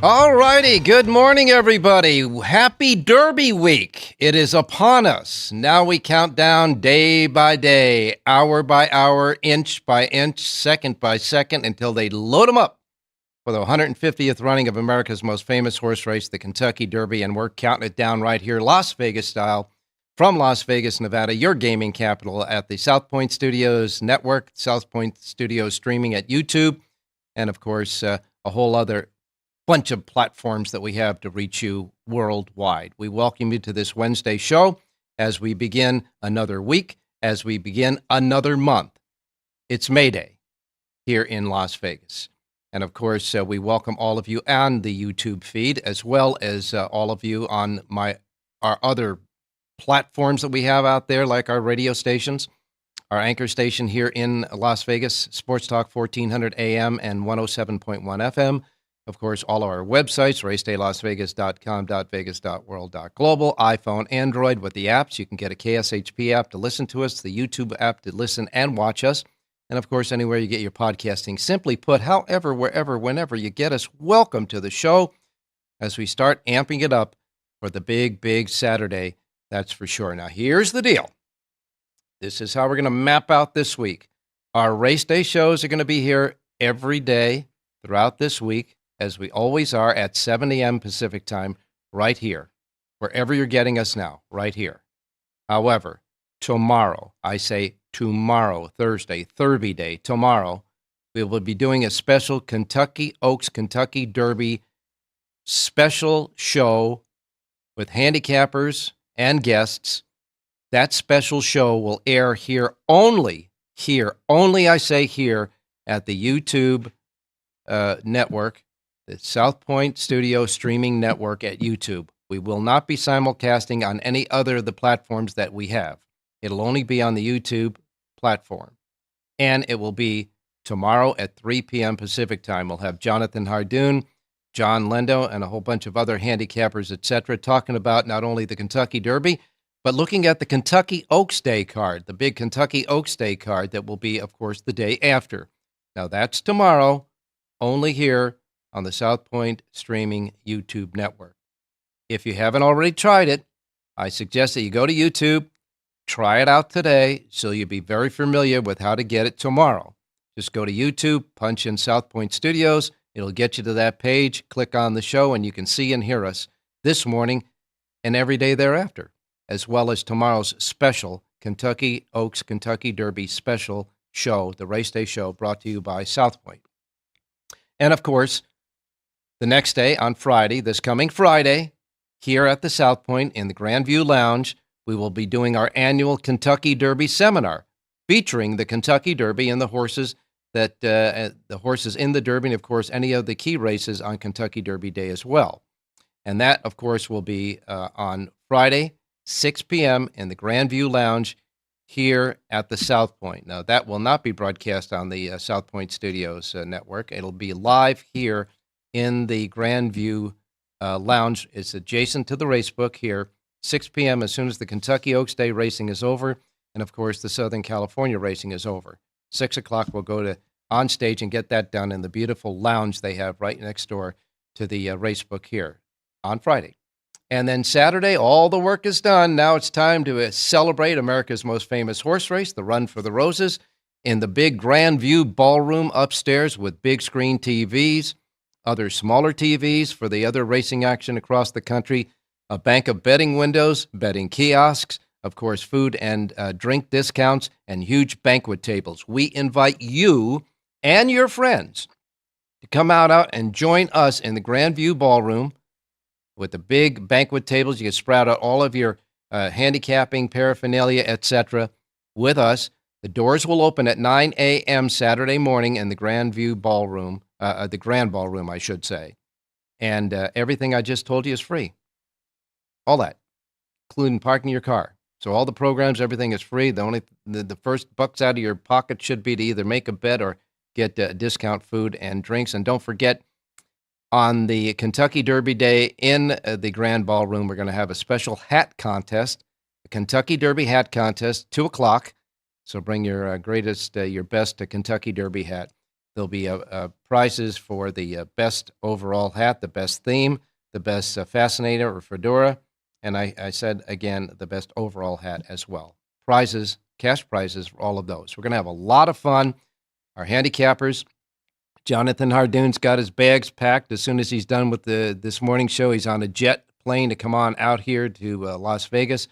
All righty. Good morning, everybody. Happy Derby Week. It is upon us. Now we count down day by day, hour by hour, inch by inch, second by second, until they load them up for the 150th running of America's most famous horse race, the Kentucky Derby. And we're counting it down right here, Las Vegas style, from Las Vegas, Nevada, your gaming capital, at the South Point Studios Network, South Point Studios streaming at YouTube, and, of course, a whole other bunch of platforms that we have to reach you worldwide. We welcome you to this Wednesday show as we begin another week, as we begin another month. It's May Day here in Las Vegas. And of course, we welcome all of you on the YouTube feed, as well as all of you on our other platforms that we have out there, like our radio stations, our anchor station here in Las Vegas, Sports Talk 1400 AM and 107.1 FM. Of course, all of our websites, racedaylasvegas.com, .vegas.world, .global, iPhone, Android, with the apps. You can get a KSHP app to listen to us, the YouTube app to listen and watch us, and, of course, anywhere you get your podcasting. Simply put, however, wherever, whenever you get us, welcome to the show as we start amping it up for the big, big Saturday, that's for sure. Now, here's the deal. This is how we're going to map out this week. Our race day shows are going to be here every day throughout this week, as we always are, at 7 a.m. Pacific time, right here, wherever you're getting us now, right here. However, tomorrow, I say tomorrow, Thursday, Derby Day, tomorrow, we will be doing a special Kentucky Oaks, Kentucky Derby special show with handicappers and guests. That special show will air here, only, I say here, at the YouTube network, the South Point Studio Streaming Network at YouTube. We will not be simulcasting on any other of the platforms that we have. It'll only be on the YouTube platform. And it will be tomorrow at 3 p.m. Pacific time. We'll have Jonathan Hardon, John Lindo, and a whole bunch of other handicappers, etc., talking about not only the Kentucky Derby, but looking at the Kentucky Oaks Day card, the big Kentucky Oaks Day card that will be, of course, the day after. Now, that's tomorrow, only here on the South Point Streaming YouTube network. If you haven't already tried it, I suggest that you go to YouTube, try it out today, so you'll be very familiar with how to get it tomorrow. Just go to YouTube, punch in South Point Studios. It'll get you to that page. Click on the show, and you can see and hear us this morning and every day thereafter, as well as tomorrow's special Kentucky Oaks, Kentucky Derby special show, the Race Day Show, brought to you by South Point. And, of course, the next day, on Friday, this coming Friday, here at the South Point in the Grandview Lounge, we will be doing our annual Kentucky Derby seminar, featuring the Kentucky Derby and the horses in the Derby, and, of course, any of the key races on Kentucky Derby Day as well. And that, of course, will be on Friday, 6 p.m. in the Grandview Lounge here at the South Point. Now, that will not be broadcast on the South Point Studios network. It'll be live here in the Grandview Lounge. It's adjacent to the racebook here, 6 p.m. as soon as the Kentucky Oaks Day racing is over, and, of course, the Southern California racing is over. 6 o'clock, we'll go on stage and get that done in the beautiful lounge they have right next door to the racebook here on Friday. And then Saturday, all the work is done. Now it's time to celebrate America's most famous horse race, the Run for the Roses, in the big Grandview ballroom upstairs with big screen TVs, other smaller TVs for the other racing action across the country, a bank of betting windows, betting kiosks, of course, food and drink discounts, and huge banquet tables. We invite you and your friends to come out and join us in the Grandview ballroom with the big banquet tables. You can sprout out all of your handicapping paraphernalia, etc., with us. The doors will open at 9 a.m. Saturday morning in the Grandview ballroom, the Grand Ballroom, I should say. And everything I just told you is free. All that, including parking your car. So all the programs, everything is free. The first bucks out of your pocket should be to either make a bet or get discount food and drinks. And don't forget, on the Kentucky Derby Day in the Grand Ballroom, we're going to have a special hat contest, a Kentucky Derby hat contest, 2 o'clock. So bring your your best Kentucky Derby hat. There'll be prizes for the best overall hat, the best theme, the best fascinator or fedora, and I said, again, the best overall hat as well. Prizes, cash prizes for all of those. We're going to have a lot of fun. Our handicappers, Jonathan Hardon's got his bags packed. As soon as he's done with this morning show, he's on a jet plane to come on out here to Las Vegas.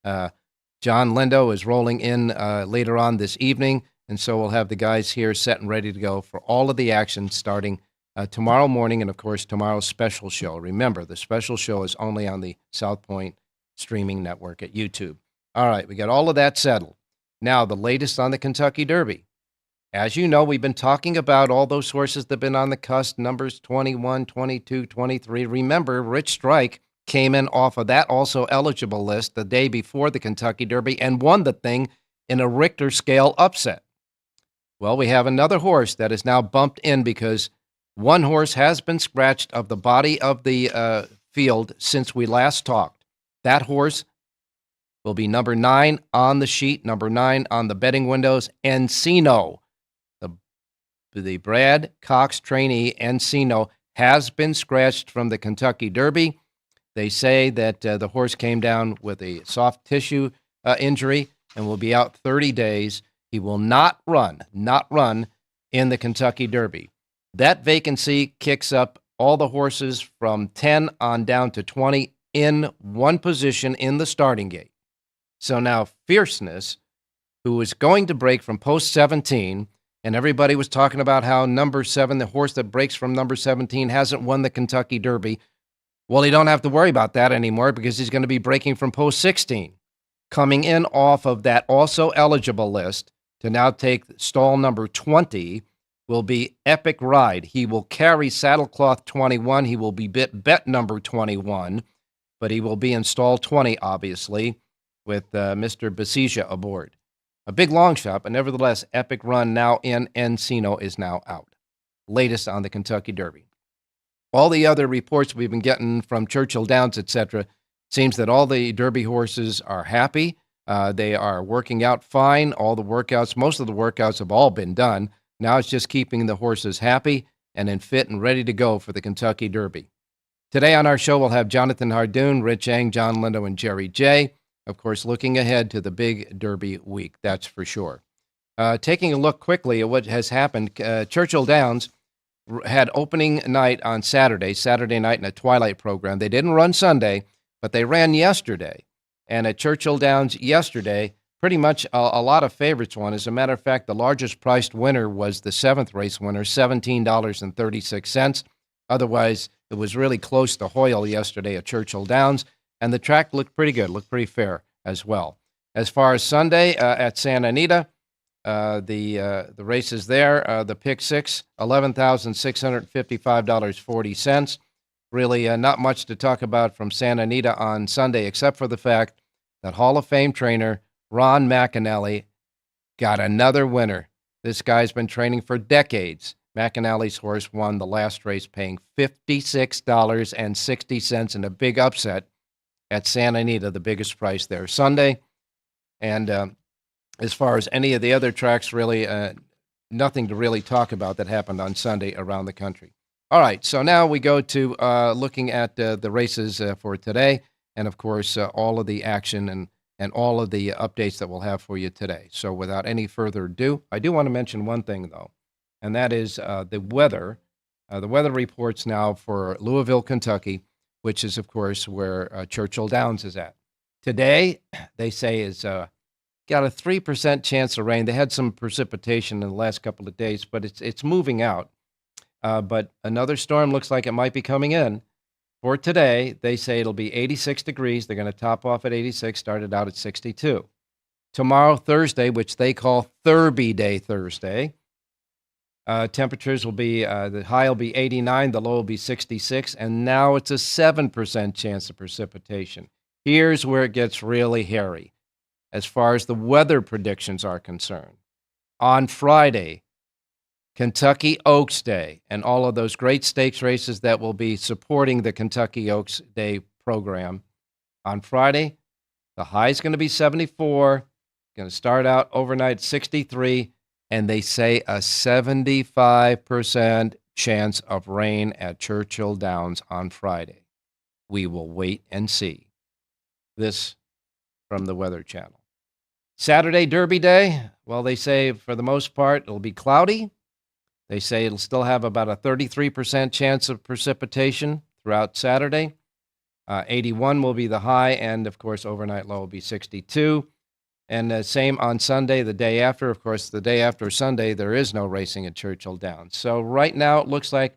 John Lindo is rolling in later on this evening, and so we'll have the guys here set and ready to go for all of the action starting tomorrow morning and, of course, tomorrow's special show. Remember, the special show is only on the South Point streaming network at YouTube. All right, we got all of that settled. Now, the latest on the Kentucky Derby. As you know, we've been talking about all those horses that have been on the cusp, numbers 21, 22, 23. Remember, Rich Strike came in off of that also eligible list the day before the Kentucky Derby and won the thing in a Richter scale upset. Well, we have another horse that is now bumped in because one horse has been scratched of the body of the field since we last talked. That horse will be number 9 on the sheet, number 9 on the betting windows, Encino. The Brad Cox trainee, Encino, has been scratched from the Kentucky Derby. They say that the horse came down with a soft tissue injury and will be out 30 days. He will not run in the Kentucky Derby. That vacancy kicks up all the horses from 10 on down to 20 in one position in the starting gate. So now Fierceness, who is going to break from post 17, and everybody was talking about how number 7, the horse that breaks from number 17, hasn't won the Kentucky Derby. Well, he don't have to worry about that anymore because he's going to be breaking from post 16. Coming in off of that also eligible list to now take stall number 20 will be Epic Ride. He will carry Saddlecloth 21. He will be bet number 21, but he will be in stall 20, obviously, with Mr. Basija aboard. A big long shot, but nevertheless, Epic Run now in Encino is now out. Latest on the Kentucky Derby. All the other reports we've been getting from Churchill Downs, etc., seems that all the Derby horses are happy. They are working out fine. All the workouts, most of the workouts have all been done. Now it's just keeping the horses happy and in fit and ready to go for the Kentucky Derby. Today on our show, we'll have Jonathan Hardon, Rich Eng, John Lindo, and Jerry J., of course, looking ahead to the big Derby week, that's for sure. Taking a look quickly at what has happened, Churchill Downs had opening night on Saturday night in a twilight program. They didn't run Sunday, but they ran yesterday. And at Churchill Downs yesterday, pretty much a lot of favorites won. As a matter of fact, the largest priced winner was the 7th race winner, $17.36. Otherwise, it was really close to Hoyle yesterday at Churchill Downs. And the track looked pretty good, looked pretty fair as well. As far as Sunday at Santa Anita, the races there, the pick 6, $11,655.40. Really not much to talk about from Santa Anita on Sunday, except for the fact that Hall of Fame trainer Ron McAnally got another winner. This guy's been training for decades. McAnally's horse won the last race, paying $56.60 in a big upset at Santa Anita, the biggest price there Sunday. And as far as any of the other tracks, really nothing to really talk about that happened on Sunday around the country. All right, so now we go to looking at the races for today, and of course all of the action and all of the updates that we'll have for you today. So without any further ado, I do want to mention one thing, though, and that is the weather reports now for Louisville, Kentucky, which is, of course, where Churchill Downs is at. Today, they say, is got a 3% chance of rain. They had some precipitation in the last couple of days, but it's moving out. But another storm looks like it might be coming in. For today, they say it'll be 86 degrees. They're going to top off at 86, started out at 62. Tomorrow, Thursday, which they call Thurby Day Thursday, temperatures will be, the high will be 89, the low will be 66, and now it's a 7% chance of precipitation. Here's where it gets really hairy as far as the weather predictions are concerned. On Friday, Kentucky Oaks Day, and all of those great stakes races that will be supporting the Kentucky Oaks Day program. On Friday, the high is going to be 74, going to start out overnight 63, and they say a 75% chance of rain at Churchill Downs on Friday. We will wait and see. This from the Weather Channel. Saturday, Derby Day. Well, they say for the most part it'll be cloudy. They say it'll still have about a 33% chance of precipitation throughout Saturday. 81 will be the high, and of course, overnight low will be 62. And same on Sunday, the day after. Of course, the day after Sunday, there is no racing at Churchill Downs. So right now, it looks like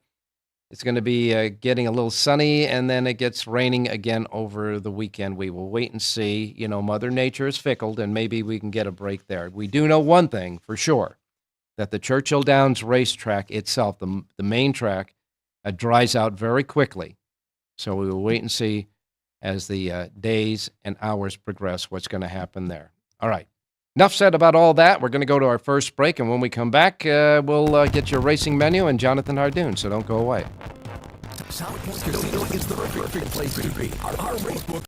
it's going to be getting a little sunny, and then it gets raining again over the weekend. We will wait and see. You know, Mother Nature is fickle, and maybe we can get a break there. We do know one thing for sure, that the Churchill Downs racetrack itself, the main track, dries out very quickly. So we will wait and see as the days and hours progress what's going to happen there. All right. Enough said about all that. We're going to go to our first break, and when we come back, we'll get your racing menu and Jonathan Hardon, so don't go away. South Point Casino is the perfect place to be. Our racebook.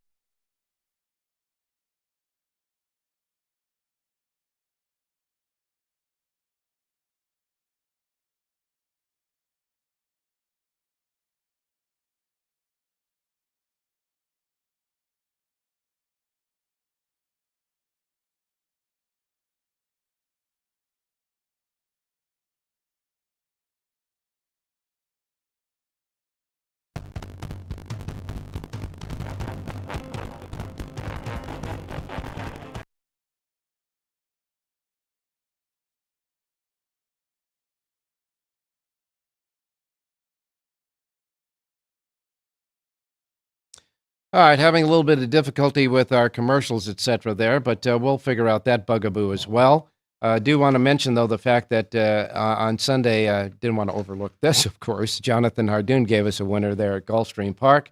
All right, having a little bit of difficulty with our commercials, etc. there, but we'll figure out that bugaboo as well. I do want to mention, though, the fact that on Sunday, I didn't want to overlook this, of course. Jonathan Hardon gave us a winner there at Gulfstream Park.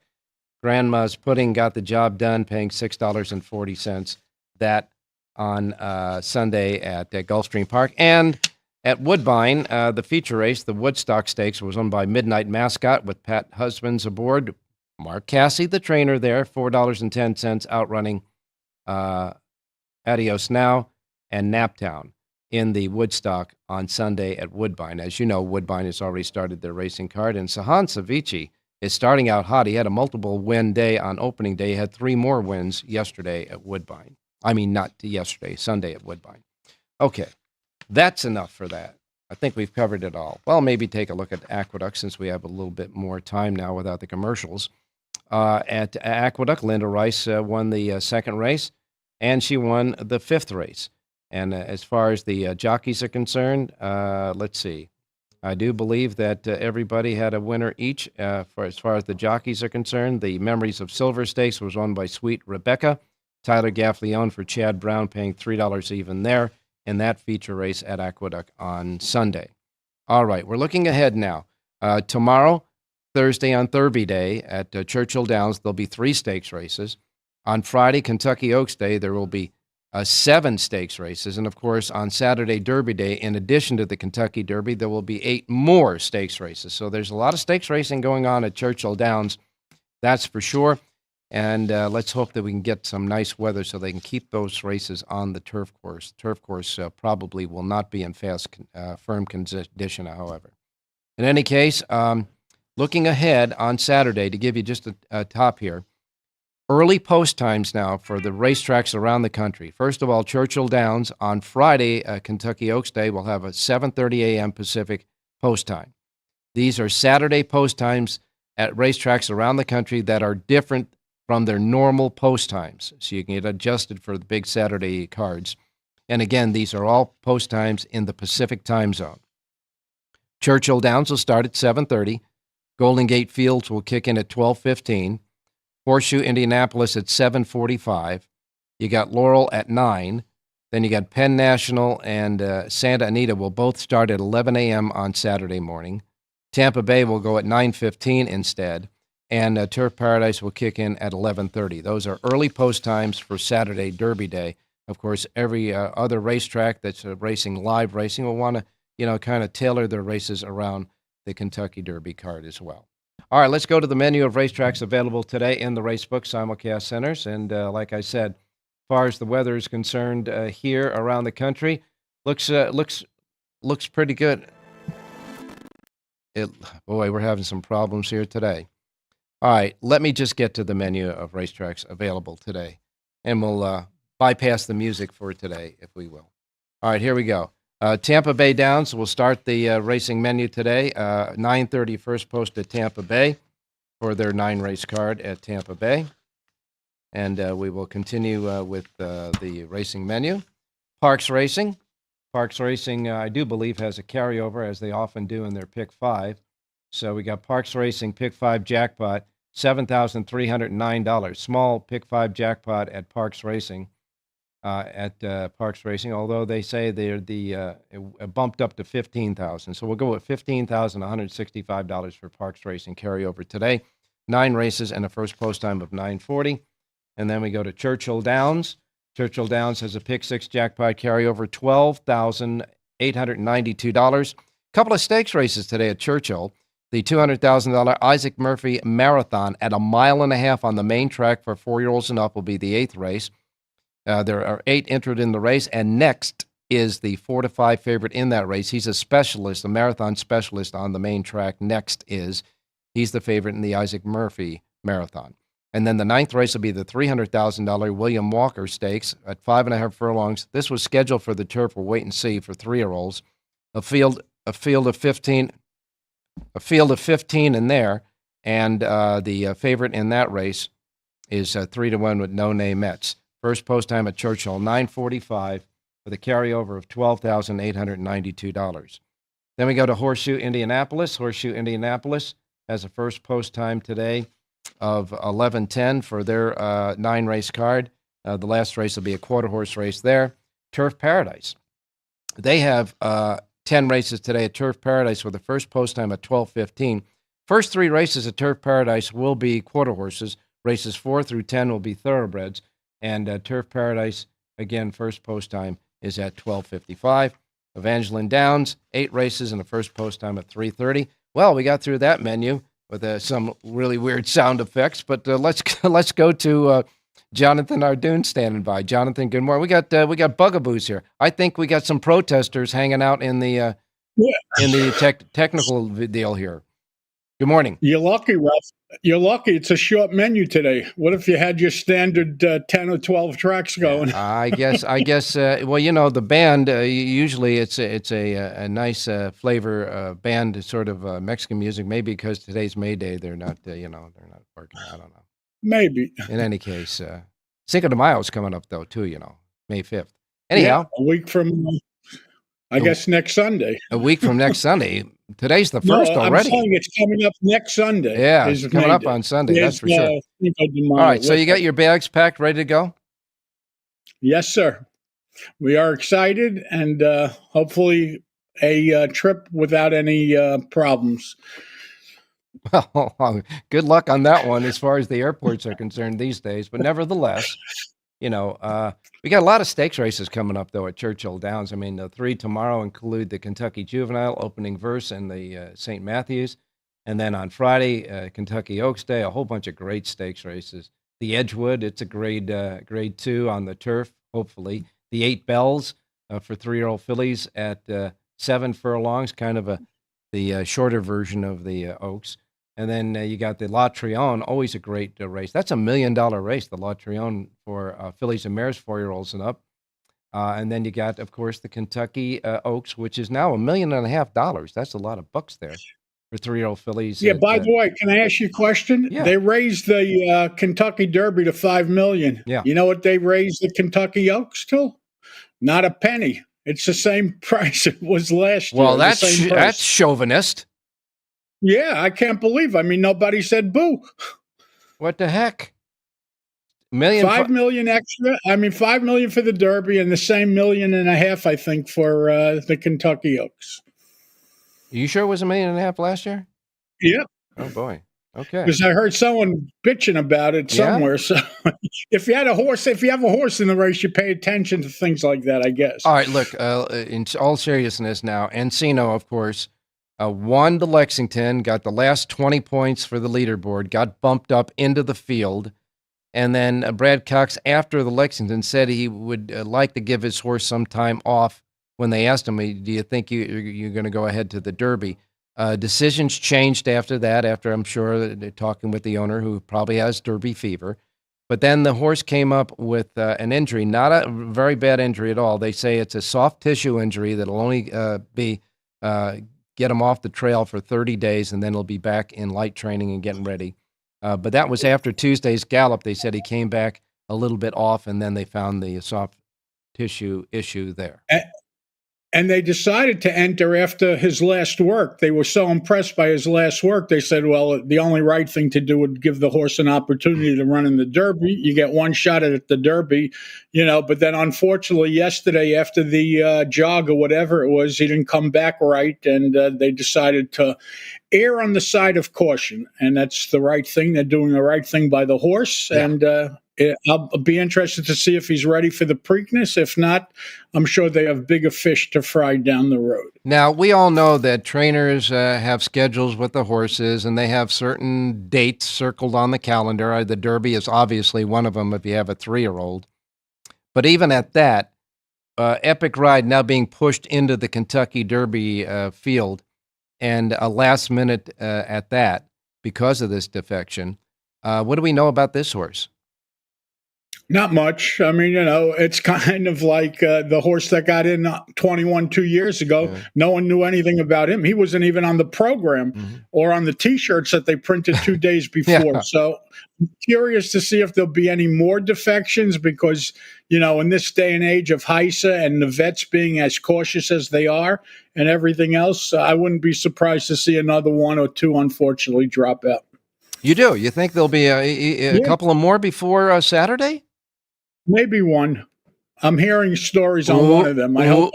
Grandma's Pudding got the job done, paying $6.40. That on Sunday at Gulfstream Park. And at Woodbine, the feature race, the Woodstock Stakes, was won by Midnight Mascot with Pat Husbands aboard. Mark Cassey, the trainer there, $4.10, outrunning Adios Now and Naptown in the Woodstock on Sunday at Woodbine. As you know, Woodbine has already started their racing card, and Sahan Savici is starting out hot. He had a multiple win day on opening day. He had 3 more wins yesterday at Woodbine. I mean, not yesterday, Sunday at Woodbine. Okay, that's enough for that. I think we've covered it all. Well, maybe take a look at Aqueduct since we have a little bit more time now without the commercials. At Aqueduct, Linda Rice won the second race, and she won the 5th race. And as far as the jockeys are concerned, let's see. I do believe that everybody had a winner each. For as far as the jockeys are concerned, the Memories of Silver Stakes was won by Sweet Rebecca. Tyler Gaffleone for Chad Brown, paying $3 even there in that feature race at Aqueduct on Sunday. All right, we're looking ahead now. Tomorrow, Thursday on Derby Day at Churchill Downs, there'll be 3 stakes races. On Friday, Kentucky Oaks Day, there will be 7 stakes races. And, of course, on Saturday, Derby Day, in addition to the Kentucky Derby, there will be 8 more stakes races. So there's a lot of stakes racing going on at Churchill Downs, that's for sure. And let's hope that we can get some nice weather so they can keep those races on the turf course. Turf course probably will not be in firm condition, however. In any case, looking ahead on Saturday, to give you just a top here, early post times now for the racetracks around the country. First of all, Churchill Downs on Friday, Kentucky Oaks Day, will have a 7:30 a.m. Pacific post time. These are Saturday post times at racetracks around the country that are different from their normal post times, so you can get adjusted for the big Saturday cards. And again, these are all post times in the Pacific time zone. Churchill Downs will start at 7:30. Golden Gate Fields will kick in at 12:15. Horseshoe Indianapolis at 7:45. You got Laurel at 9. Then you got Penn National and Santa Anita will both start at 11 a.m. on Saturday morning. Tampa Bay will go at 9:15 instead. And Turf Paradise will kick in at 11:30. Those are early post times for Saturday Derby Day. Of course, every other racetrack that's racing live racing will want to, kind of tailor their races around the Kentucky Derby card as well. All right, let's go to the menu of racetracks available today in the Racebook simulcast centers. And like I said, as far as the weather is concerned here around the country, looks looks pretty good. Boy, we're having some problems here today. All right, let me just get to the menu of racetracks available today, and we'll bypass the music for today, if we will. All right, here we go. Tampa Bay Downs will start the racing menu today. 9:30 first post at Tampa Bay for their 9-race card at Tampa Bay. And we will continue with the racing menu. Parks Racing. Parks Racing, I do believe, has a carryover, as they often do in their Pick 5. So we got Parks Racing Pick 5 jackpot, $7,309. Small Pick 5 jackpot at Parks Racing. Although they say they're bumped up to $15,000. So we'll go with $15,165 for Parks Racing carryover today. 9 races and a first post time of 9:40. And then we go to Churchill Downs. Churchill Downs has a Pick 6 jackpot carryover, $12,892. Couple of stakes races today at Churchill. The $200,000 Isaac Murphy Marathon at 1.5 miles on the main track for 4-year-olds and up will be the 8th race. There are 8 entered in the race, and Next is the 4-5 favorite in that race. He's a specialist, a marathon specialist on the main track. He's the favorite in the Isaac Murphy Marathon. And then the 9th race will be the $300,000 William Walker Stakes at 5.5 furlongs. This was scheduled for the turf. We'll wait and see for 3-year-olds. A field of 15 in there, and the favorite in that race is 3-1 with No Name Mets. First post time at Churchill, 9:45, with a carryover of $12,892. Then we go to Horseshoe Indianapolis. Horseshoe Indianapolis has a first post time today of 11:10 for their 9-race card. The last race will be a quarter horse race there. Turf Paradise. They have 10 races today at Turf Paradise with the first post time at 12:15. First 3 races at Turf Paradise will be quarter horses. Races 4 through 10 will be thoroughbreds. And Turf Paradise, again, first post time is at 12:55. Evangeline Downs, 8 races and a first post time at 3:30. Well, we got through that menu with some really weird sound effects, but let's go to Jonathan Ardoon standing by. Jonathan, good morning. We got bugaboos here. I think we got some protesters hanging out in the technical deal here. Good morning. You're lucky, Ralph. You're lucky. It's a short menu today. What if you had your standard 10 or 12 tracks going? I guess. Well, the band usually it's a nice flavor band, sort of Mexican music. Maybe because today's May Day, they're not they're not working. I don't know. Maybe. In any case, Cinco de Mayo is coming up though too. May 5th. Anyhow, a week from. I guess next Sunday. A week from next Sunday. Today's the 1st already. I'm saying it's coming up next Sunday. Yeah, it's coming up on Sunday. That's for sure. All right, so you got your bags packed, ready to go? Yes, sir. We are excited, and hopefully a trip without any problems. Well, good luck on that one as far as the airports are concerned these days. But nevertheless, we got a lot of stakes races coming up, though, at Churchill Downs. I mean, the 3 tomorrow include the Kentucky Juvenile opening verse and the St. Matthews. And then on Friday, Kentucky Oaks Day, a whole bunch of great stakes races. The Edgewood, it's a grade 2 on the turf, hopefully. The 8 Bells for 3-year-old fillies at 7 furlongs, kind of the shorter version of the Oaks. And then you got the La Triomphe, always a great race. That's $1 million race, the La Triomphe for fillies and mares, 4-year-olds and up. And then you got, of course, the Kentucky Oaks, which is now $1.5 million. That's a lot of bucks there for 3-year-old fillies. Yeah. By the way, can I ask you a question? Yeah. They raised the Kentucky Derby to $5 million. Yeah. You know what they raised the Kentucky Oaks to? Not a penny. It's the same price it was last year. Well, that's chauvinist. Yeah, I can't believe. I mean, nobody said boo. What the heck? $5 million extra. I mean, $5 million for the Derby and the same $1.5 million, I think, for the Kentucky Oaks. You sure it was $1.5 million last year? Yeah. Oh boy. Okay. Because I heard someone bitching about it somewhere. Yeah? So if you have a horse in the race, you pay attention to things like that, I guess. All right. Look, in all seriousness now, Encino, of course, won to Lexington, got the last 20 points for the leaderboard, got bumped up into the field. And then Brad Cox, after the Lexington, said he would like to give his horse some time off when they asked him, do you think you're going to go ahead to the Derby? Decisions changed after that, after I'm sure they're talking with the owner who probably has Derby fever. But then the horse came up with an injury, not a very bad injury at all. They say it's a soft tissue injury that'll only get him off the trail for 30 days, and then he'll be back in light training and getting ready. But that was after Tuesday's gallop. They said he came back a little bit off, and then they found the soft tissue issue there. And they decided to enter after his last work. They were so impressed by his last work. They said, well, the only right thing to do would give the horse an opportunity to run in the Derby. You get one shot at the Derby, but then unfortunately yesterday after the jog or whatever it was, he didn't come back right. And they decided to err on the side of caution. And that's the right thing. They're doing the right thing by the horse. Yeah. And I'll be interested to see if he's ready for the Preakness. If not, I'm sure they have bigger fish to fry down the road. Now, we all know that trainers have schedules with the horses, and they have certain dates circled on the calendar. The Derby is obviously one of them if you have a 3-year-old. But even at that, Epic Ride now being pushed into the Kentucky Derby field, and a last minute at that because of this defection. What do we know about this horse? Not much. I mean, it's kind of like the horse that got in 21 2 years ago. Yeah. No one knew anything about him. He wasn't even on the program or on the T-shirts that they printed 2 days before. Yeah. So I'm curious to see if there'll be any more defections because, in this day and age of HISA and the vets being as cautious as they are and everything else, I wouldn't be surprised to see another one or two, unfortunately, drop out. You do? You think there'll be a couple of more before Saturday? Maybe one. I'm hearing stories on one of them. I hope.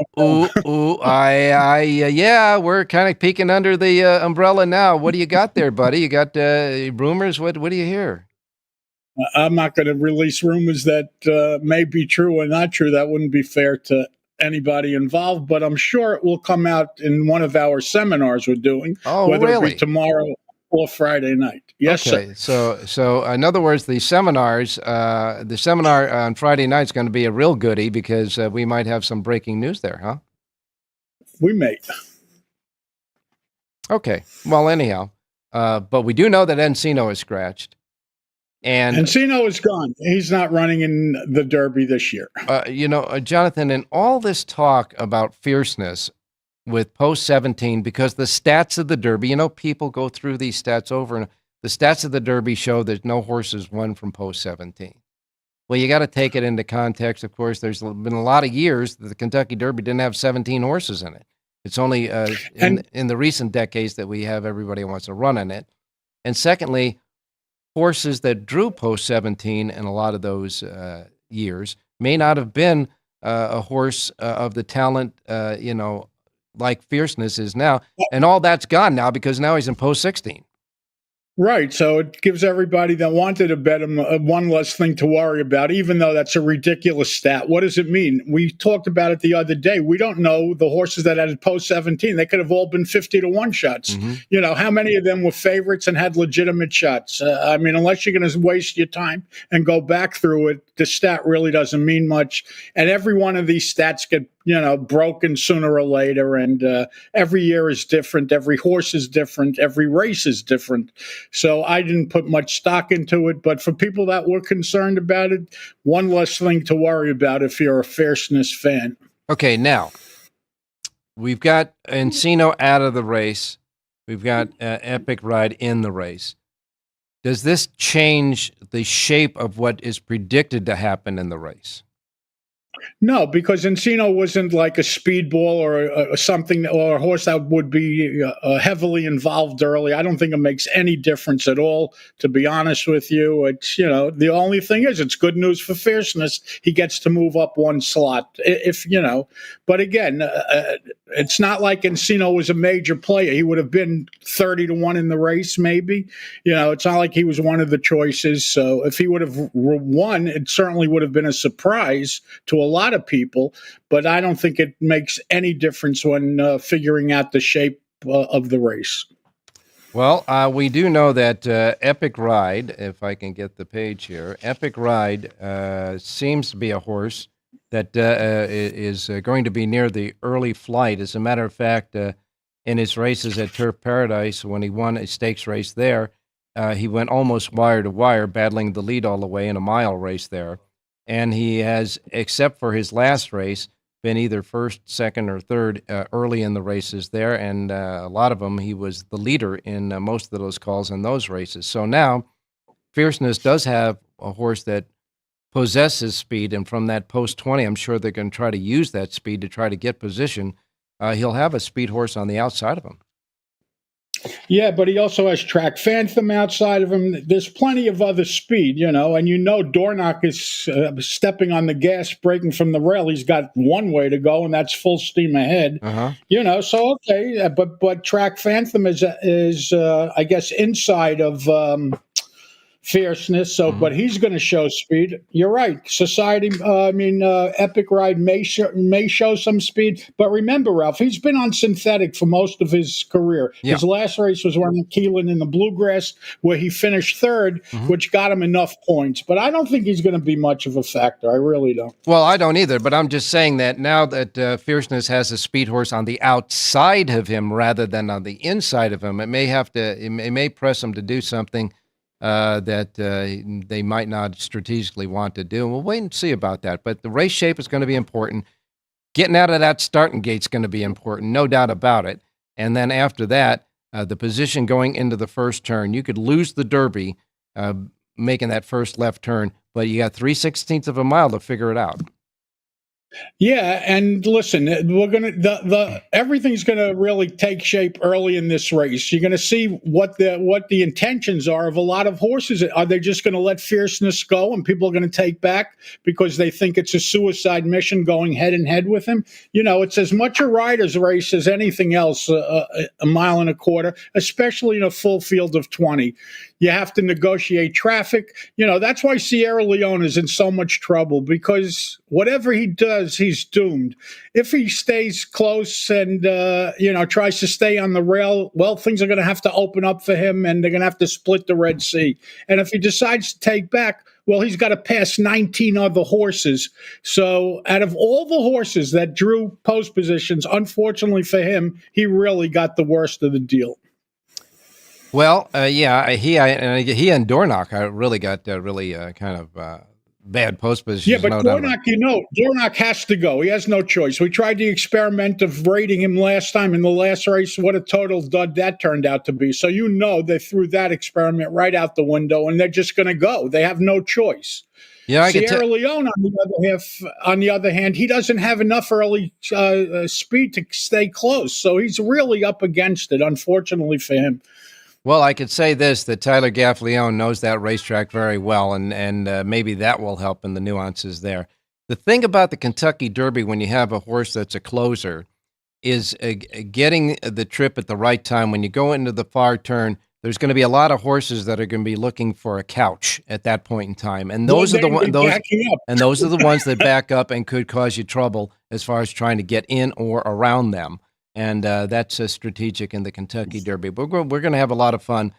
Yeah, we're kind of peeking under the umbrella now. What do you got there, buddy? You got rumors? What do you hear? I'm not going to release rumors that may be true or not true. That wouldn't be fair to anybody involved. But I'm sure it will come out in one of our seminars we're doing. Oh, whether really? it be tomorrow or Friday night. Yes, okay. Sir. So in other words, the seminar on Friday night is going to be a real goodie because we might have some breaking news there, huh? We may. Okay. Well, anyhow, but we do know that Encino is scratched. And Encino is gone. He's not running in the Derby this year. Jonathan, in all this talk about fierceness with post 17, because the stats of the Derby, people go through these stats over, and the stats of the Derby show that no horses won from post 17. Well, you got to take it into context. Of course, there's been a lot of years that the Kentucky Derby didn't have 17 horses in it. It's only in the recent decades that we have everybody who wants to run in it. And secondly, horses that drew post 17 in a lot of those years may not have been a horse of the talent, like fierceness is now, and all that's gone now because now he's in post 16. Right. So it gives everybody that wanted to bet him one less thing to worry about, even though that's a ridiculous stat. What does it mean? We talked about it the other day. We don't know the horses that had post 17. They could have all been 50-1 shots. Mm-hmm. How many of them were favorites and had legitimate shots? Unless you're going to waste your time and go back through it, the stat really doesn't mean much. And every one of these stats get broken sooner or later. And every year is different. Every horse is different. Every race is different. So I didn't put much stock into it. But for people that were concerned about it, one less thing to worry about if you're a fierceness fan. Okay, now we've got Encino out of the race. We've got Epic Ride in the race. Does this change the shape of what is predicted to happen in the race? No, because Encino wasn't like a speedball or something, or a horse that would be heavily involved early. I don't think it makes any difference at all, to be honest with you. It's, the only thing is it's good news for fierceness. He gets to move up one slot, but again, it's not like Encino was a major player. He would have been 30-1 in the race, maybe. It's not like he was one of the choices. So if he would have won, it certainly would have been a surprise to a lot of people, but I don't think it makes any difference when figuring out the shape of the race. Well, we do know that Epic Ride, if I can get the page here, Epic Ride seems to be a horse that is going to be near the early flight. As a matter of fact, in his races at Turf Paradise, when he won a stakes race there, he went almost wire to wire, battling the lead all the way in a mile race there. And he has, except for his last race, been either first, second, or third early in the races there. And a lot of them, he was the leader in most of those calls in those races. So now, Fierceness does have a horse that possesses speed. And from that post 20, I'm sure they're going to try to use that speed to try to get position. He'll have a speed horse on the outside of him. Yeah, but he also has Track Phantom outside of him. There's plenty of other speed, and Dornock is stepping on the gas, breaking from the rail. He's got one way to go, and that's full steam ahead. So okay, but Track Phantom is I guess inside of Fierceness. So, but he's going to show speed. You're right. Society, Epic Ride may show some speed. But remember, Ralph, he's been on synthetic for most of his career. Yeah. His last race was running Keelan in the Bluegrass, where he finished third, which got him enough points. But I don't think he's going to be much of a factor. I really don't. Well, I don't either. But I'm just saying that now that Fierceness has a speed horse on the outside of him rather than on the inside of him, it may press him to do something that they might not strategically want to do. And we'll wait and see about that. But the race shape is going to be important. Getting out of that starting gate is going to be important, no doubt about it. And then after that, the position going into the first turn. You could lose the Derby making that first left turn, but you got 3/16 of a mile to figure it out. Yeah, and listen, we're gonna everything's gonna really take shape early in this race. You're gonna see what the intentions are of a lot of horses. Are they just gonna let Fierceness go and people are gonna take back because they think it's a suicide mission going head and head with him? It's as much a rider's race as anything else, a mile and a quarter, especially in a full field of 20. You have to negotiate traffic. That's why Sierra Leone is in so much trouble, because whatever he does, he's doomed. If he stays close and, tries to stay on the rail, well, things are going to have to open up for him and they're going to have to split the Red Sea. And if he decides to take back, well, he's got to pass 19 other horses. So out of all the horses that drew post positions, unfortunately for him, he really got the worst of the deal. Well, he and Dornock really got kind of bad post positions. Yeah, but Dornock has to go. He has no choice. We tried the experiment of rating him last time in the last race. What a total dud that turned out to be. So they threw that experiment right out the window, and they're just going to go. They have no choice. Yeah, Sierra Leone, on the other hand, he doesn't have enough early speed to stay close. So he's really up against it, unfortunately for him. Well, I could say this, that Tyler Gaffleone knows that racetrack very well, and maybe that will help in the nuances there. The thing about the Kentucky Derby, when you have a horse that's a closer, is getting the trip at the right time. When you go into the far turn, there's going to be a lot of horses that are going to be looking for a couch at that point in time, and those are the ones that back up and could cause you trouble as far as trying to get in or around them. And that's strategic in the Kentucky Derby. But we're going to have a lot of fun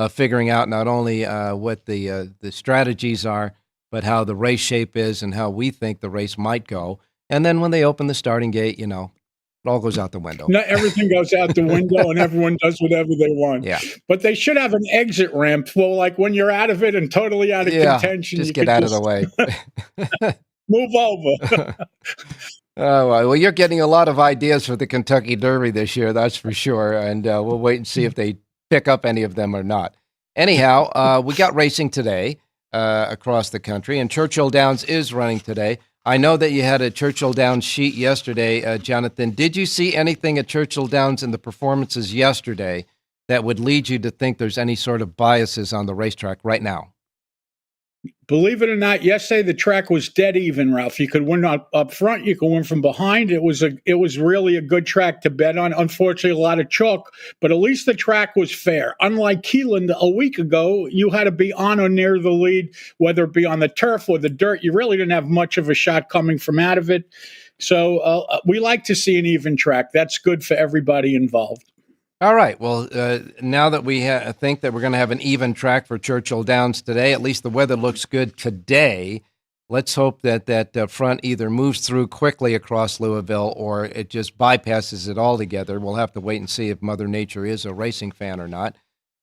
figuring out not only what the strategies are, but how the race shape is and how we think the race might go. And then when they open the starting gate, it all goes out the window. No, everything goes out the window and everyone does whatever they want. Yeah. But they should have an exit ramp. Well, like when you're out of it and totally out of contention. Just get out of the way. Move over. Oh, well, you're getting a lot of ideas for the Kentucky Derby this year, that's for sure. And we'll wait and see if they pick up any of them or not. Anyhow, we got racing today across the country, and Churchill Downs is running today. I know that you had a Churchill Downs sheet yesterday, Jonathan. Did you see anything at Churchill Downs in the performances yesterday that would lead you to think there's any sort of biases on the racetrack right now? Believe it or not, yesterday the track was dead even, Ralph. You could win up front, you could win from behind. It was really a good track to bet on. Unfortunately, a lot of chalk, but at least the track was fair. Unlike Keelan a week ago, you had to be on or near the lead, whether it be on the turf or the dirt. You really didn't have much of a shot coming from out of it. So we like to see an even track. That's good for everybody involved. All right. Well, now that we think that we're going to have an even track for Churchill Downs today, at least the weather looks good today. Let's hope that that front either moves through quickly across Louisville or it just bypasses it altogether. We'll have to wait and see if Mother Nature is a racing fan or not.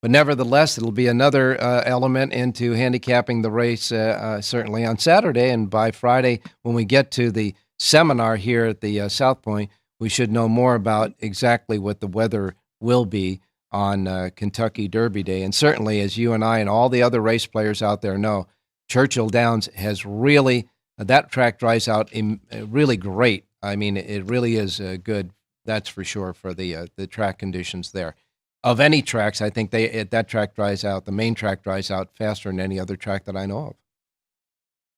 But nevertheless, it'll be another element into handicapping the race, certainly on Saturday. And by Friday, when we get to the seminar here at the South Point, we should know more about exactly what the weather will be on Kentucky Derby Day. And certainly, as you and I and all the other race players out there know, Churchill Downs has really, that track dries out really great. I mean, it really is good, that's for sure, for the track conditions there. Of any tracks, I think that track dries out, the main track dries out faster than any other track that I know of.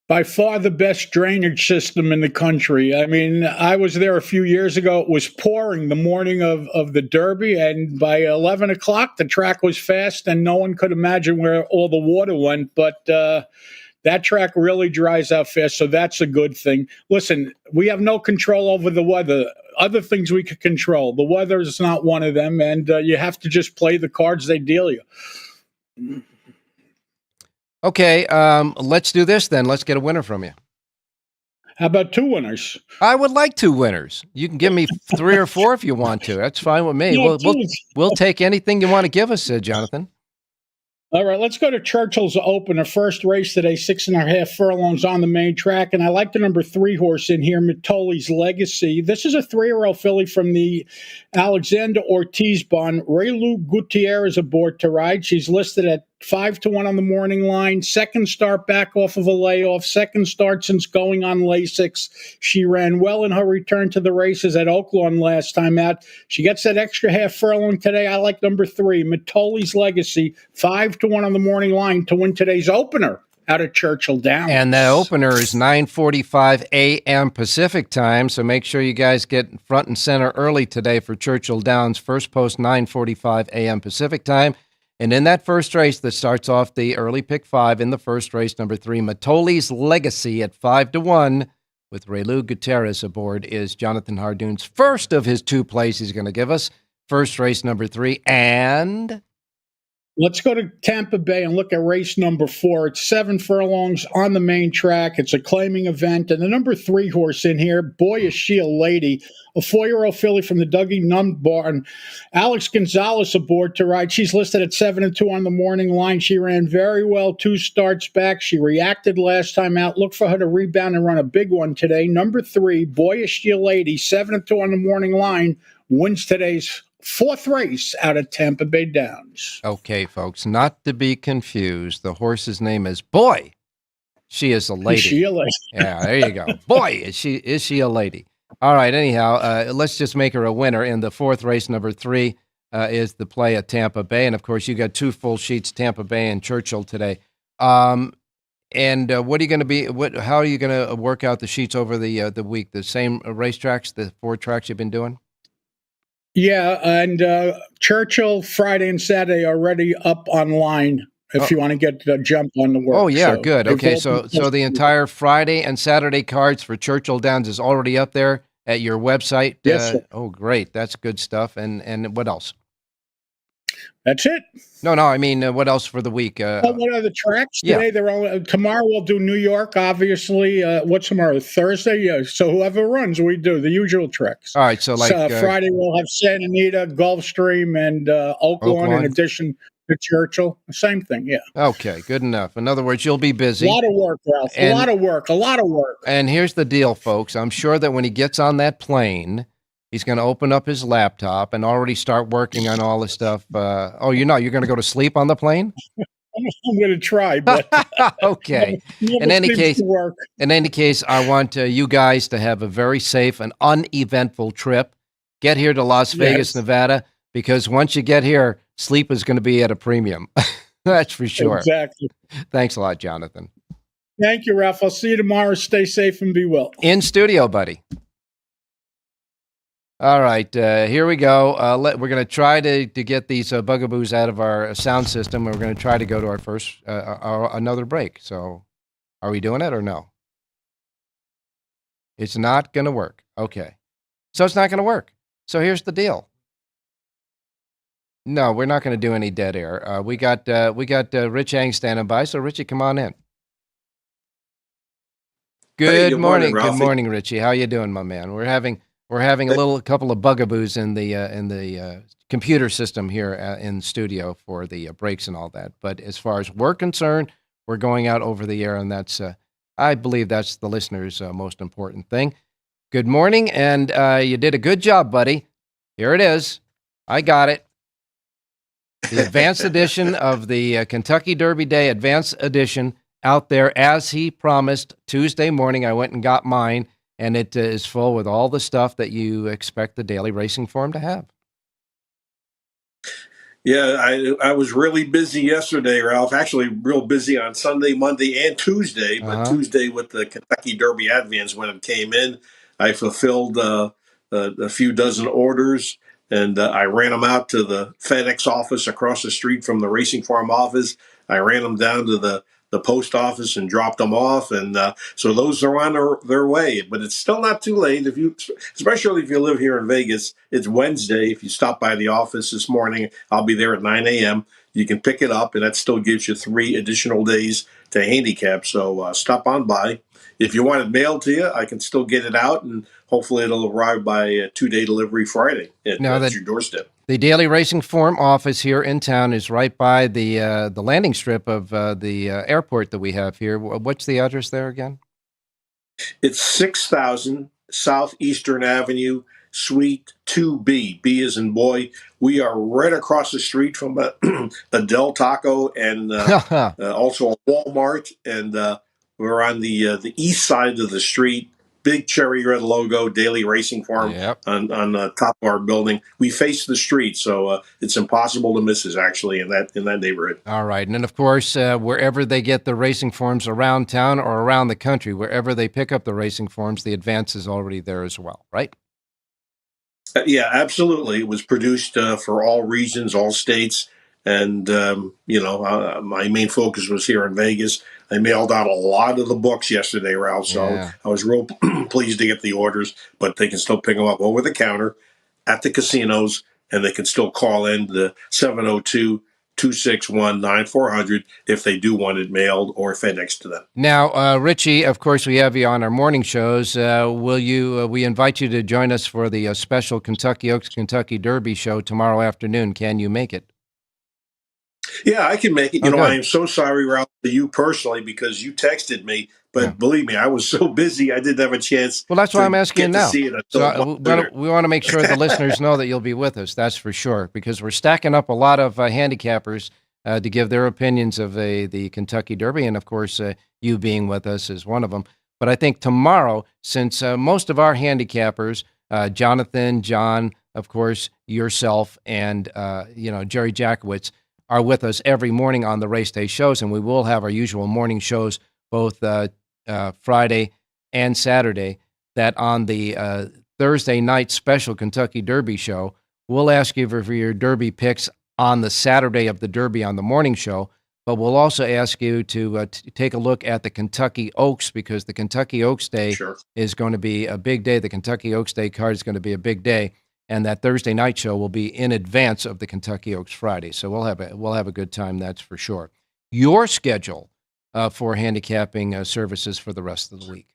By far the best drainage system in the country. I mean, I was there a few years ago. It was pouring the morning of the Derby, and by 11 o'clock, the track was fast, and no one could imagine where all the water went. But that track really dries out fast, so that's a good thing. Listen, we have no control over the weather. Other things we could control. The weather is not one of them, and you have to just play the cards they deal you. Okay, let's do this then. Let's get a winner from you. How about two winners? I would like two winners. You can give me 3 or 4 if you want to. That's fine with me. Yeah, We'll take anything you want to give us, Jonathan. All right, let's go to Churchill's Open. First race today, 6.5 furlongs on the main track. And I like the number 3 horse in here, Mitoli's Legacy. This is a 3-year-old filly from the Alexander Ortiz barn. Raylu Gutierrez aboard to ride. She's listed at 5-1 on the morning line. Second start back off of a layoff. Second start since going on Lasix. She ran well in her return to the races at Oaklawn last time out. She gets that extra half furlong today. I like number 3, Mitoli's Legacy, 5-1 on the morning line to win today's opener out of Churchill Downs. And the opener is 9:45 a.m. Pacific time, so make sure you guys get front and center early today for Churchill Downs. First post, 9:45 a.m. Pacific time. And in that first race that starts off the early pick 5 in the first race, number 3, Mitoli's Legacy at 5-1 with Raylu Gutierrez aboard is Jonathan Hardon's first of his 2 plays he's going to give us. First race number 3 and... Let's go to Tampa Bay and look at race number 4. It's 7 furlongs on the main track. It's a claiming event. And the number 3 horse in here, Boy Is She a Lady, a 4-year-old filly from the Dougie Nunn barn. Alex Gonzalez aboard to ride. She's listed at 7-2 on the morning line. She ran very well 2 starts back. She reacted last time out. Look for her to rebound and run a big one today. Number 3, Boy Is She a Lady, 7-2 on the morning line, wins today's 4th race out of Tampa Bay Downs. Okay, folks, not to be confused. The horse's name is Boy. She is a lady. Is she a lady? Yeah, there you go. Boy, is she a lady. All right, anyhow, let's just make her a winner. In the 4th race, number 3 is the play at Tampa Bay. And, of course, you got 2 full sheets, Tampa Bay and Churchill today. And what are you going to be? How are you going to work out the sheets over the week? The same racetracks, the 4 tracks you've been doing? Yeah, and Churchill Friday and Saturday are already up online if you want to get the jump on the work. Oh, yeah, so good. Okay, so the entire Friday and Saturday cards for Churchill Downs is already up there at your website? Yes, sir. Oh, great. That's good stuff. And what else? That's it. No, I mean, what else for the week? What are the tracks today? Yeah. They're all, tomorrow we'll do New York, obviously. What's tomorrow? Thursday? Yeah. So whoever runs, we do the usual tracks. All right, so like Friday we'll have Santa Anita, Gulfstream, and Oaklawn in addition to Churchill. Same thing, yeah. Okay, good enough. In other words, you'll be busy. A lot of work, Ralph. A lot of work. And here's the deal, folks. I'm sure that when he gets on that plane, he's going to open up his laptop and already start working on all the stuff. You're not? You're going to go to sleep on the plane? I'm going to try, but okay. In any case, I want you guys to have a very safe and uneventful trip. Get here to Las Vegas, Nevada, because once you get here, sleep is going to be at a premium. That's for sure. Exactly. Thanks a lot, Jonathan. Thank you, Ralph. I'll see you tomorrow. Stay safe and be well. In studio, buddy. All right, here we go. We're going to try to get these bugaboos out of our sound system. We're going to try to go to our first another break. So, are we doing it or no? It's not going to work. Okay, so it's not going to work. So here's the deal. No, we're not going to do any dead air. We got Rich Ang standing by. So Richie, come on in. Good good morning. morning, Good Ralphie. morning, Richie. How you doing, my man? We're having a couple of bugaboos in the computer system here in studio for the breaks and all that. But as far as we're concerned, we're going out over the air, and that's I believe that's the listener's most important thing. Good morning, and you did a good job, buddy. Here it is. I got it. The advanced edition of the Kentucky Derby Day Advanced Edition out there as he promised Tuesday morning. I went and got mine, and it is full with all the stuff that you expect the Daily Racing Form to have. Yeah, I was really busy yesterday, Ralph. Actually, real busy on Sunday, Monday, and Tuesday. But Uh-huh. Tuesday with the Kentucky Derby Advance when it came in, I fulfilled a few dozen orders, and I ran them out to the FedEx office across the street from the Racing Farm office. I ran them down to the post office and dropped them off, and so those are on their way. But it's still not too late especially if you live here in Vegas. It's Wednesday. If you stop by the office this morning, I'll be there at 9 a.m. You can pick it up, and that still gives you 3 additional days to handicap. So stop on by. If you want it mailed to you, I can still get it out, and hopefully it'll arrive by a 2-day delivery Friday at Now your doorstep. the Daily Racing Form office here in town is right by the landing strip of the airport that we have here. What's the address there again? It's 6,000 Southeastern Avenue, Suite 2B. B as in boy. We are right across the street from a Del Taco and also a Walmart. And we're on the east side of the street. Big cherry red logo, Daily Racing Farm Yep. on the top of our building. We face the street, so it's impossible to miss us actually in that neighborhood. All right. And then, of course, wherever they get the racing forms around town or around the country, wherever they pick up the racing forms, the advance is already there as well, right? Yeah, absolutely. It was produced for all regions, all states. And, my main focus was here in Vegas. I mailed out a lot of the books yesterday, Ralph. So Yeah. I was real pleased to get the orders, but they can still pick them up over the counter at the casinos, and they can still call in the 702-261-9400 if they do want it mailed or FedEx to them. Now, Richie, of course, we have you on our morning shows. We invite you to join us for the special Kentucky Oaks Kentucky Derby show tomorrow afternoon. Can you make it? Yeah, I can make it. Okay. I am so sorry, Ralph, to you personally, because you texted me. But believe me, I was so busy, I didn't have a chance. Well, that's why I'm asking you to now. see it So we want to make sure the listeners know that you'll be with us. That's for sure, because we're stacking up a lot of handicappers to give their opinions of the Kentucky Derby, and of course, you being with us is one of them. But I think tomorrow, since most of our handicappers, Jonathan, John, of course, yourself, and Jerry Jackowitz, are with us every morning on the race day shows, and we will have our usual morning shows both Friday and Saturday. That on the Thursday night special Kentucky Derby show, we'll ask you for your Derby picks on the Saturday of the Derby on the morning show, but we'll also ask you to take a look at the Kentucky Oaks, because the Kentucky Oaks Day is going to be a big day. The Kentucky Oaks Day card is going to be a big day. And that Thursday night show will be in advance of the Kentucky Oaks Friday. So we'll have a good time, that's for sure. Your schedule for handicapping services for the rest of the week?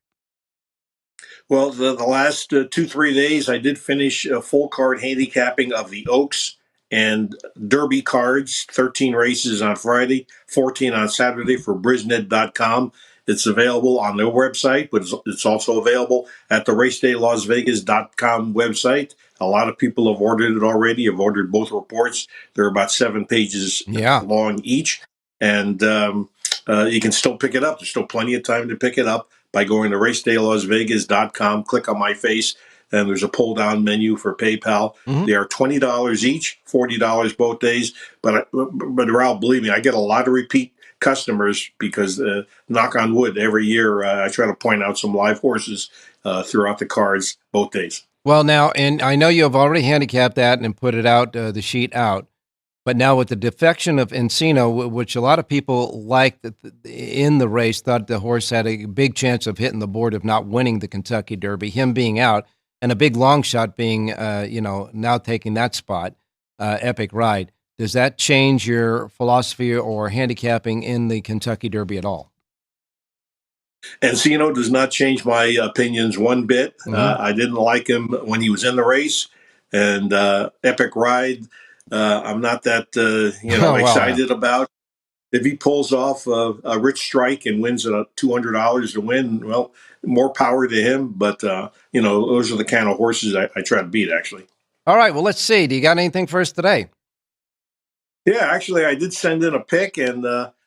Well, the last 2-3 days, I did finish a full card handicapping of the Oaks and Derby cards, 13 races on Friday, 14 on Saturday for Brisnet.com. It's available on their website, but it's also available at the RacedayLasVegas.com website. A lot of people have ordered it already. Have ordered both reports. They're about 7 pages long each. And you can still pick it up. There's still plenty of time to pick it up by going to RacedayLasVegas.com. Click on my face, and there's a pull-down menu for PayPal. Mm-hmm. They are $20 each, $40 both days. But Ralph, believe me, I get a lot of repeat customers because, knock on wood, every year I try to point out some live horses throughout the cards both days. Well, now, and I know you have already handicapped that and put it out, the sheet out, but now with the defection of Encino, which a lot of people liked in the race, thought the horse had a big chance of hitting the board of not winning the Kentucky Derby, him being out, and a big long shot being, now taking that spot, Epic Ride. Does that change your philosophy or handicapping in the Kentucky Derby at all? Encino does not change my opinions one bit. Mhm. I didn't like him when he was in the race, and Epic Ride, I'm not that Oh, well, excited about. If he pulls off a rich strike and wins $200 to win, well, more power to him. But those are the kind of horses I try to beat. Actually, all right. Well, let's see. Do you got anything for us today? yeah, actually, I did send in a pick, and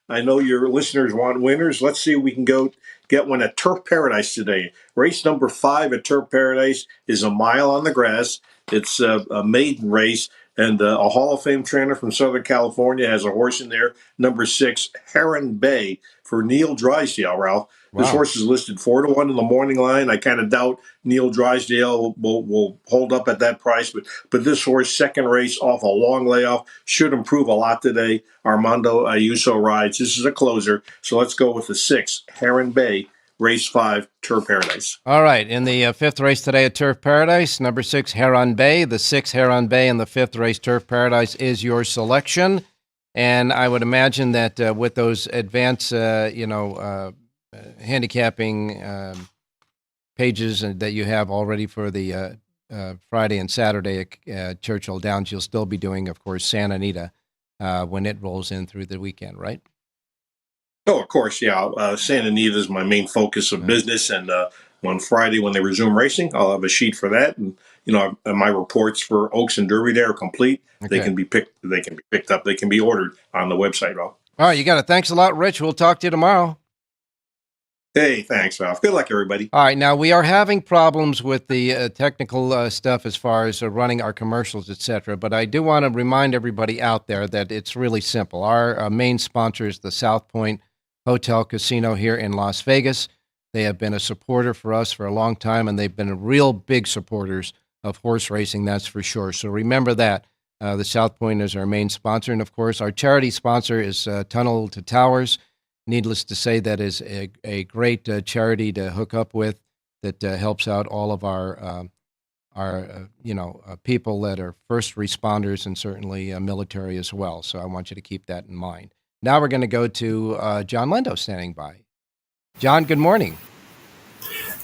I know your listeners want winners. Let's see if we can go get one at Turf Paradise today. Race number 5 at Turf Paradise is a mile on the grass. It's a maiden race, and a Hall of Fame trainer from Southern California has a horse in there, number 6, Heron Bay, for Neil Drysdale, Ralph. This Wow. horse is listed 4-1 in the morning line. I kind of doubt Neil Drysdale will hold up at that price, but this horse, second race off a long layoff, should improve a lot today. Armando Ayuso rides. This is a closer, so let's go with the 6, Heron Bay, race 5, Turf Paradise. All right. In the fifth race today at Turf Paradise, number 6, Heron Bay. The 6, Heron Bay, in the fifth race, Turf Paradise, is your selection. And I would imagine that with those advanced, handicapping pages that you have already for the Friday and Saturday at Churchill Downs, you'll still be doing, of course, Santa Anita when it rolls in through the weekend, right? Oh, of course, yeah. Santa Anita is my main focus of business, and on Friday when they resume racing, I'll have a sheet for that, and my reports for Oaks and Derby there are complete. They Okay. can be picked. They can be picked up. They can be ordered on the website. Ralph. All right, you got it. Thanks a lot, Rich. We'll talk to you tomorrow. Hey, thanks, Ralph. Good luck, everybody. All right, now we are having problems with the technical stuff as far as running our commercials, etc. But I do want to remind everybody out there that it's really simple. Our main sponsor is the South Point Hotel Casino here in Las Vegas. They have been a supporter for us for a long time, and they've been real big supporters of horse racing, that's for sure. So remember that. The South Point is our main sponsor. And, of course, our charity sponsor is Tunnel to Towers. Needless to say, that is a great charity to hook up with that helps out all of our people that are first responders and certainly military as well. So I want you to keep that in mind. Now we're going to go to John Lindo standing by. John, good morning.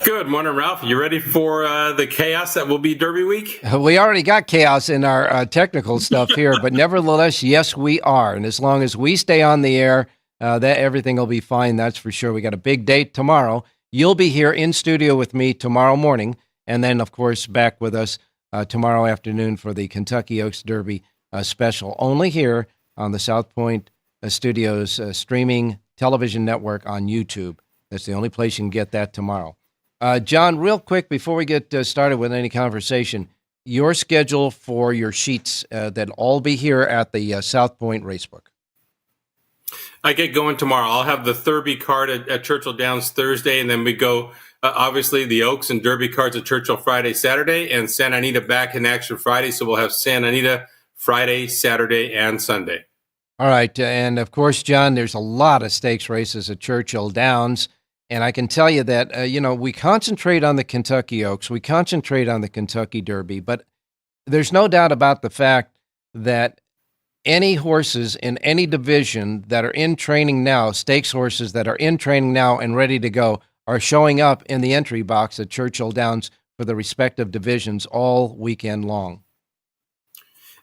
Good morning, Ralph. You ready for the chaos that will be Derby week? We already got chaos in our technical stuff here, but nevertheless, yes, we are. And as long as we stay on the air, that everything will be fine. That's for sure. We got a big date tomorrow. You'll be here in studio with me tomorrow morning, and then, of course, back with us tomorrow afternoon for the Kentucky Oaks Derby special, only here on the South Point Studios streaming television network on YouTube. That's the only place you can get that tomorrow. John, real quick, before we get started with any conversation, your schedule for your sheets that'll all be here at the South Point Racebook. I get going tomorrow. I'll have the Derby card at Churchill Downs Thursday, and then we go, obviously, the Oaks and Derby cards at Churchill Friday, Saturday, and Santa Anita back in action Friday. So we'll have Santa Anita Friday, Saturday, and Sunday. All right. And, of course, John, there's a lot of stakes races at Churchill Downs. And I can tell you that, we concentrate on the Kentucky Oaks. We concentrate on the Kentucky Derby. But there's no doubt about the fact that any horses in any division that are in training now, stakes horses that are in training now and ready to go, are showing up in the entry box at Churchill Downs for the respective divisions all weekend long.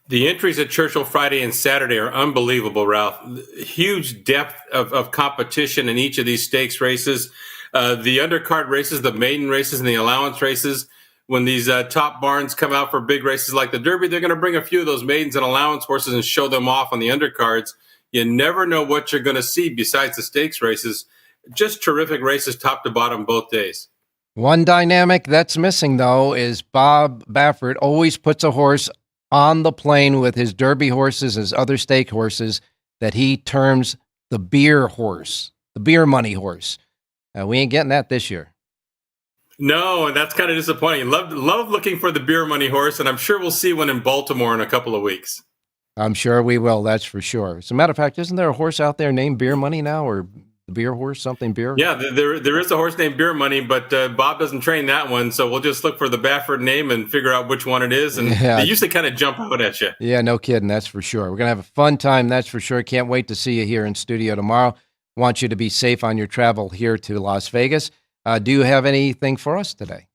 The entries at Churchill Friday and Saturday are unbelievable, Ralph. Huge depth of competition in each of these stakes races. The undercard races, the maiden races, and the allowance races. When these top barns come out for big races like the Derby, they're going to bring a few of those maidens and allowance horses and show them off on the undercards. You never know what you're going to see besides the stakes races. Just terrific races top to bottom both days. One dynamic that's missing, though, is Bob Baffert always puts a horse on the plane with his Derby horses, his other stake horses, that he terms the beer horse, the beer money horse. We ain't getting that this year. No, and that's kind of disappointing. Love looking for the beer money horse, and I'm sure we'll see one in Baltimore in a couple of weeks. I'm sure we will, that's for sure. As a matter of fact, isn't there a horse out there named Beer Money now, or the beer horse, something beer? Yeah, there is a horse named Beer Money, but Bob doesn't train that one, so we'll just look for the Baffert name and figure out which one it is, and they usually kind of jump out at you. Yeah, no kidding, that's for sure. We're going to have a fun time, that's for sure. Can't wait to see you here in studio tomorrow. want you to be safe on your travel here to Las Vegas. Do you have anything for us today?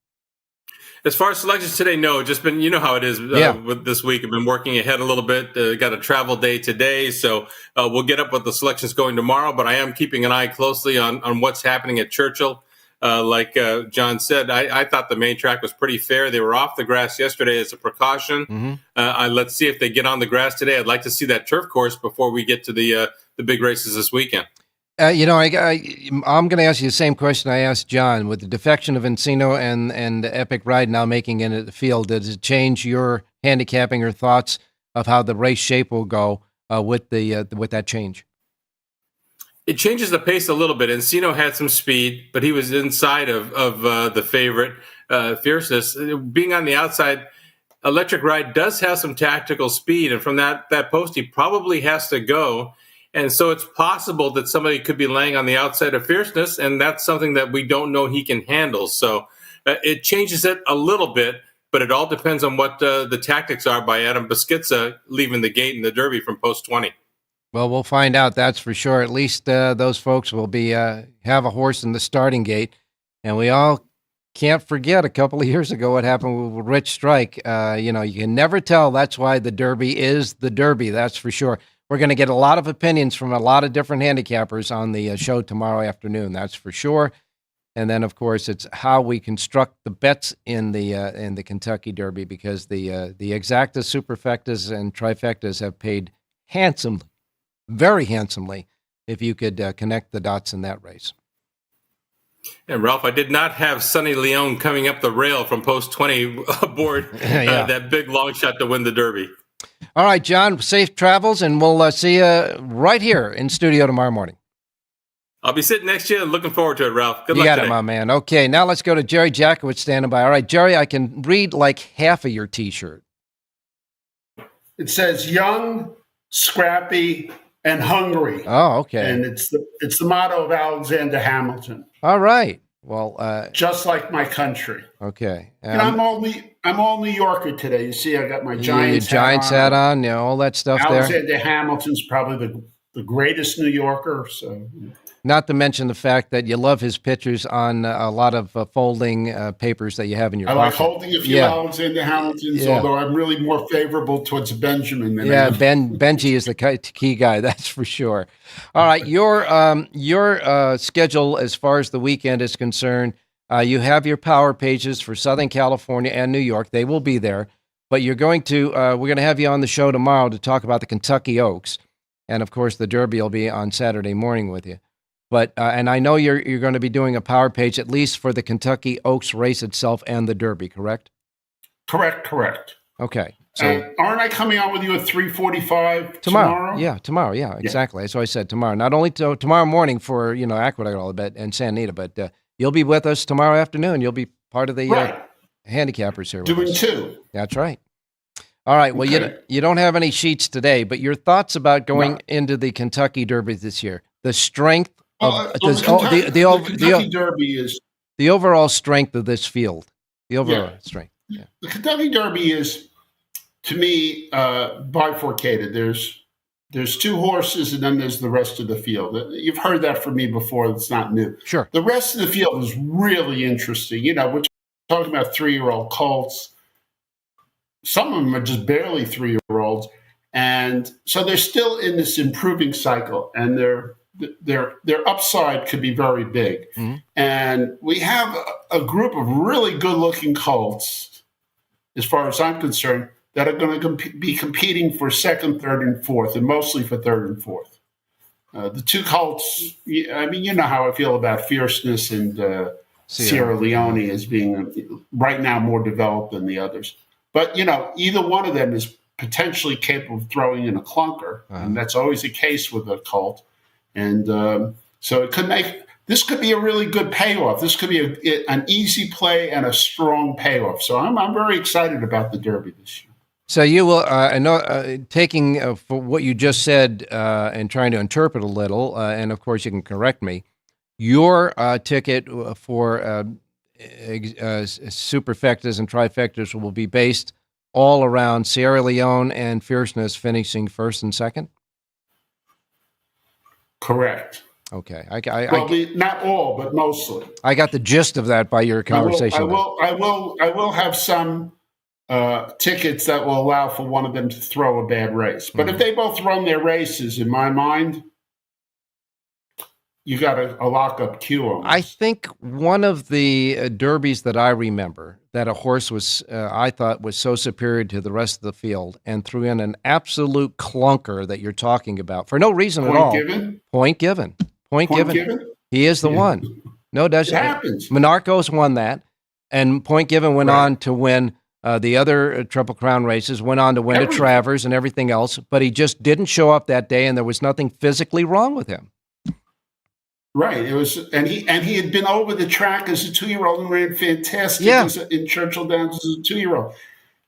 As far as selections today, no. Just been, you know how it is with this week. I've been working ahead a little bit. Got a travel day today, so we'll get up with the selections going tomorrow. But I am keeping an eye closely on what's happening at Churchill. Like John said, I thought the main track was pretty fair. They were off the grass yesterday as a precaution. Mm-hmm. Let's see if they get on the grass today. I'd like to see that turf course before we get to the big races this weekend. I'm going to ask you the same question I asked John. With the defection of Encino and the Epic Ride now making it at the field, does it change your handicapping or thoughts of how the race shape will go with that change? It changes the pace a little bit. Encino had some speed, but he was inside of the favorite, Fierceness. Being on the outside, Electric Ride does have some tactical speed, and from that post, he probably has to go. And so it's possible that somebody could be laying on the outside of Fierceness, and that's something that we don't know he can handle. So it changes it a little bit, but it all depends on what the tactics are by Adam Beschizza leaving the gate in the Derby from post 20. Well, we'll find out, that's for sure. At least those folks will be have a horse in the starting gate. And we all can't forget a couple of years ago what happened with Rich Strike. You can never tell. That's why the Derby is the Derby, that's for sure. We're going to get a lot of opinions from a lot of different handicappers on the show tomorrow afternoon, that's for sure. And then, of course, it's how we construct the bets in the Kentucky Derby, because the exactas, superfectas, and trifectas have paid handsomely, very handsomely, if you could connect the dots in that race. And Ralph, I did not have Sonny Leone coming up the rail from post 20 aboard that big long shot to win the Derby. All right, John, safe travels, and we'll see you right here in studio tomorrow morning. I'll be sitting next to you and looking forward to it, Ralph. Good luck today. You got it, my man. Okay, now let's go to Jerry Jackowitz standing by. All right, Jerry, I can read like half of your T-shirt. It says young, scrappy, and hungry. Oh, okay. And it's the motto of Alexander Hamilton. All right. Well, just like my country. Okay. And I'm all New Yorker today. You see, I got my Giants hat on, all that stuff Alexander there. Hamilton's probably the greatest New Yorker. So, not to mention the fact that you love his pictures on a lot of folding papers that you have in your pocket. I like holding a few Alexander Hamiltons, although I'm really more favorable towards Benjamin than Benji is the key guy, that's for sure. All right, your schedule as far as the weekend is concerned, you have your power pages for Southern California and New York. They will be there, but we're going to have you on the show tomorrow to talk about the Kentucky Oaks, and of course the Derby will be on Saturday morning with you. But and I know you're going to be doing a power page at least for the Kentucky Oaks race itself and the Derby, correct? Correct. Okay. So aren't I coming on with you at 3:45 tomorrow? Yeah, tomorrow. Yeah, exactly. That's what I said, tomorrow. Not only tomorrow morning for Aqueduct all bit and San Anita, but you'll be with us tomorrow afternoon. You'll be part of the handicappers here. Doing two. That's right. All right. Well, you don't have any sheets today, but your thoughts about going into the Kentucky Derby this year, the strength of the Kentucky Derby is the overall strength of this field. The overall strength. Yeah. The Kentucky Derby is, to me, bifurcated. There's two horses, and then there's the rest of the field. You've heard that from me before. It's not new. Sure. The rest of the field is really interesting. We're talking about 3-year-old colts. Some of them are just barely 3-year-olds, and so they're still in this improving cycle, and their upside could be very big. Mm-hmm. And we have a group of really good-looking colts, as far as I'm concerned, that are going to be competing for second, third, and fourth, and mostly for third and fourth. The two colts, I mean, you know how I feel about Fierceness and Sierra Leone as being right now more developed than the others. But, either one of them is potentially capable of throwing in a clunker, and that's always the case with a colt. And so this could be a really good payoff. This could be an easy play and a strong payoff. So I'm very excited about the Derby this year. So you will, taking for what you just said and trying to interpret a little, and of course you can correct me, your ticket for superfectas and trifectas will be based all around Sierra Leone and Fierceness finishing first and second? Correct. Okay. Not all, but mostly. I got the gist of that by your conversation. I will have some tickets that will allow for one of them to throw a bad race. But if they both run their races, in my mind, you got a lock-up queue on this. I think one of the derbies that I remember that a horse was, I thought, was so superior to the rest of the field and threw in an absolute clunker that you're talking about for no reason at all. Point given. Point given. He is the one. No, it happens. Monarchos won that, and Point Given went on to win the other Triple Crown races, went on to win a Travers and everything else, but he just didn't show up that day, and there was nothing physically wrong with him. Right. It was, and he had been over the track as a 2-year-old and ran fantastic in Churchill Downs as a 2-year-old.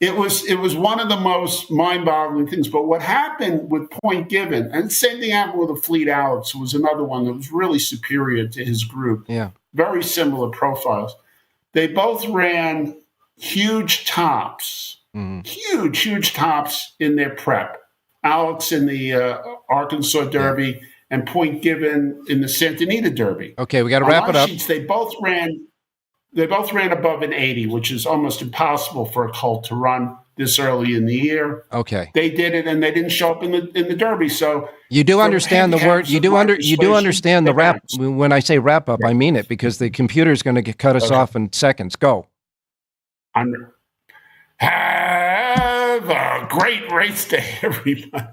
It was one of the most mind-boggling things. But what happened with Point Given, and the same thing happened with the Fleet Alex, who was another one that was really superior to his group. Yeah. Very similar profiles. They both ran huge tops, huge tops in their prep. Alex in the Arkansas Derby. And Point Given in the Santa Anita Derby. Okay, we got to wrap it up. Sheets, they both ran above an 80, which is almost impossible for a colt to run this early in the year. Okay, they did it, and they didn't show up in the Derby. So you do understand the word. You do understand the wrap. When I say wrap up, I mean it, because the computer is going to cut us off in seconds. Go. Have a great race day, everybody.